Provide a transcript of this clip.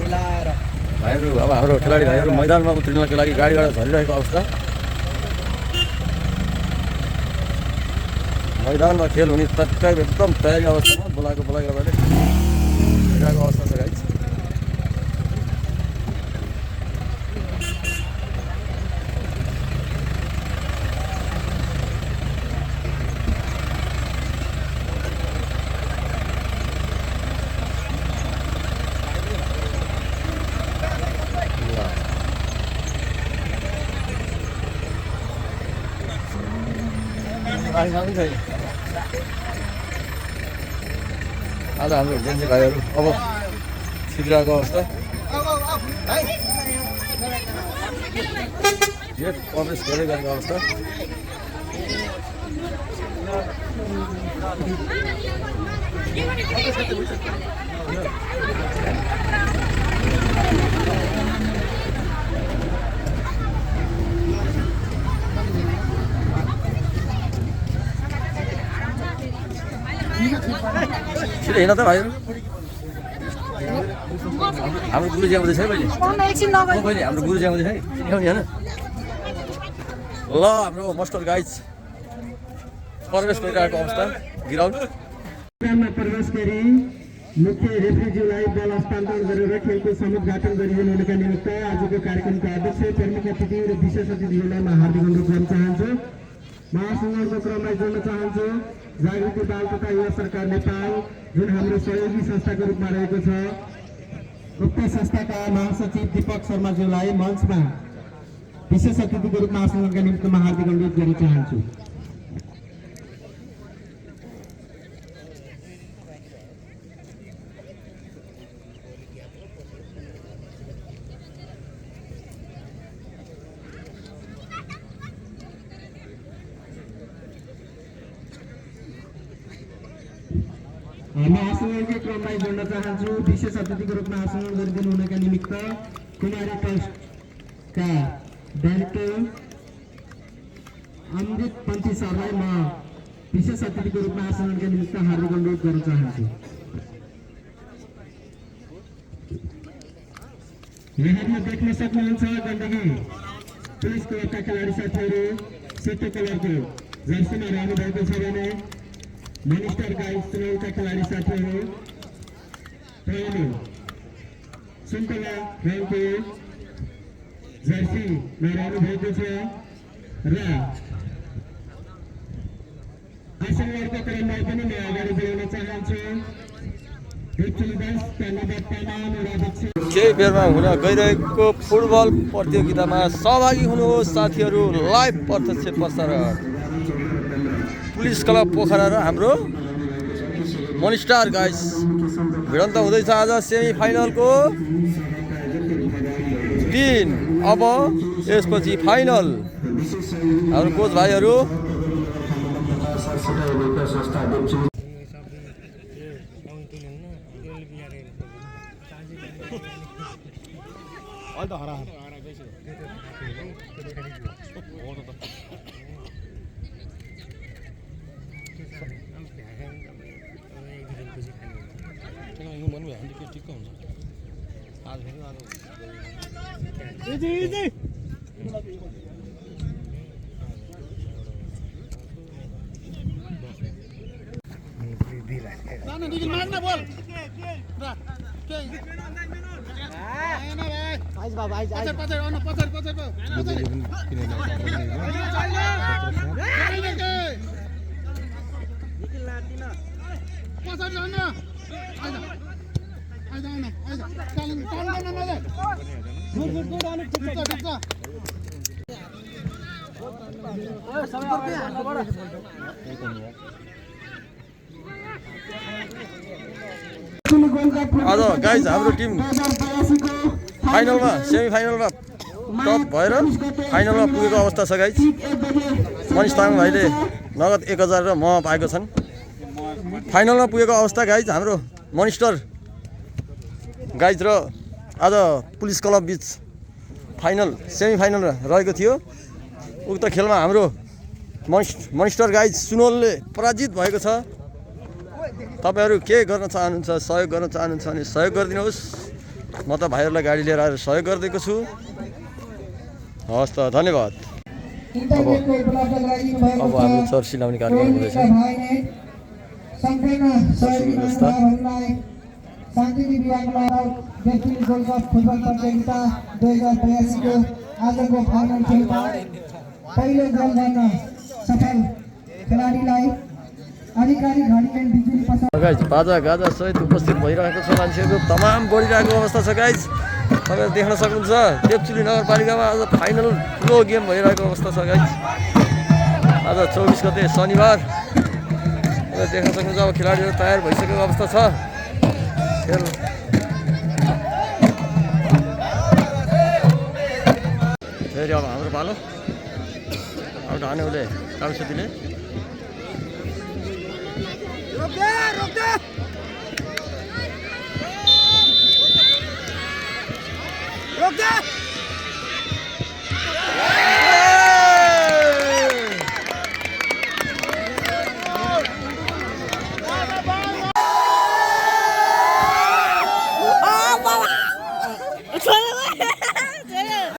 भाइहरू अब हाम्रो खेलाडी भाइहरू मैदानमा उत्रिनको लागि गाडीबाट झरिरहेको अवस्था। मैदानमा खेल हुने तत्काल एकदम तयारी अवस्थामा बोलाएको गर्दाखेरि हिँडेको अवस्था छ गाइस। आज हाम्रो जेन्जी भाइहरू अब छिरिरहेको अवस्था। गेट प्रवेश गर्दै गरेको अवस्था। छिटो हिँड त भाइहरू, हाम्रो गुरुजी आउँदैछ है बहिनी। बहिनी हाम्रो गुरुजी आउँदैछ है, ल्याउने होइन। ल हाम्रो मास्टर गाइज प्रवेश गरिरहेको अवस्था ग्राउन्ड। प्रवेश गरी मुख्य रेफ्रीज्यूलाई बल हस्तान्तरण गरेर खेलको समुद्घाटन गरिदिनुका निमित्त आजको कार्यक्रमका अध्यक्ष, प्रमुख अतिथि र विशेष अतिथिहरूलाई म हार्दिक अनुरोध गर्न चाहन्छु। महासङ्घको क्रमलाई जोड्न चाहन्छु। जागृति बाल तथा युवा सरकार नेपाल जुन हाम्रो सहयोगी संस्थाको रूपमा रहेको छ, उक्त संस्थाका महासचिव दीपक शर्माज्यूलाई मञ्चमा विशेष अतिथिको रूपमा आसन ग्रहणका निमित्त म हार्दिक अनुरोध गर्न चाहन्छु। म आसनको क्रमलाई जोड्न चाहन्छु। विशेष अतिथिको रूपमा आसन गरिदिनु हुनका निमित्त कुमारी ट्रस्टका डाइरेक्टर अमृत पन्थी सरलाई म विशेष अतिथिको रूपमा आसनका निमित्त हार्दिक अनुरोध गर्न चाहन्छु। यहाँले देख्न सक्नुहुन्छ गण्डकी पुलिस क्लबका खेलाडी साथीहरू सेतो कलरको जर्सीमा रहनु भएको छ भने मनिस्टर गाइड चुनावका खेलाडी साथीहरू पहेँलो सुन्तला रङको जर्सीमा रहनु भएको छ र आसनवारको क्रमलाई पनि म अगाडि बढाउन चाहन्छु। केही बेरमा हुन गइरहेको फुटबल प्रतियोगितामा सहभागी हुनुहोस् साथीहरू। लाइभ प्रत्यक्ष प्रसारण पुलिस क्लब पोखरा र हाम्रो मनिस्टार गाइस भिडन्त हुँदैछ आज सेमी फाइनलको दिन। अब यसपछि फाइनल हाम्रो कोच भाइहरू आज गाइज हाम्रो टिम फाइनलमा सेमी फाइनलमा टप भएर फाइनलमा पुगेको अवस्था छ गाइज। मनिष तामाङ भाइले नगद 1000 र म पाएको छन्। फाइनलमा पुगेको अवस्था गाइज हाम्रो मनिस्टर गाइज र आज पुलिस क्लब बीच फाइनल सेमी फाइनल रहेको थियो। उक्त खेलमा हाम्रो मनिस्टर गाइज सुनोलले पराजित भएको छ। तपाईहरु के गर्न चाहनुहुन्छ, सहयोग गर्न चाहनुहुन्छ भने सहयोग गरिदिनुहोस्। म त भाइहरूलाई गाडी लिएर आएर सहयोग गरिदिएको छु। हवस् त, धन्यवाद। अब हाम्रो चर्सी लाउने कार्यक्रम हुँदैछ। शान्तिनी विवाहको व्यक्ति गोल्ड कप फुटबल प्रतियोगिता 2082 को आजको फाइनल खेलमा पहिलो गोल गर्न सफल खेलाडीलाई आधिकारिक घडीले बिजुली पसल गाइज बाजा गाजा सहित उपस्थित भइरहेको छ। मान्छेहरू तमाम बढिरहेको अवस्था छ गाइज। तपाईँले देख्न सक्नुहुन्छ देवचुली नगरपालिकामा आज फाइनल ठुलो गेम भइरहेको अवस्था छ गाइज। आज 24 गते शनिबार। तपाईँले देख्न सक्नुहुन्छ अब खेलाडीहरू तयार भइसकेको अवस्था छ। खेल फेरि अब हाम्रो पालो। अब ढाने उसले कालसुतीले रोक दे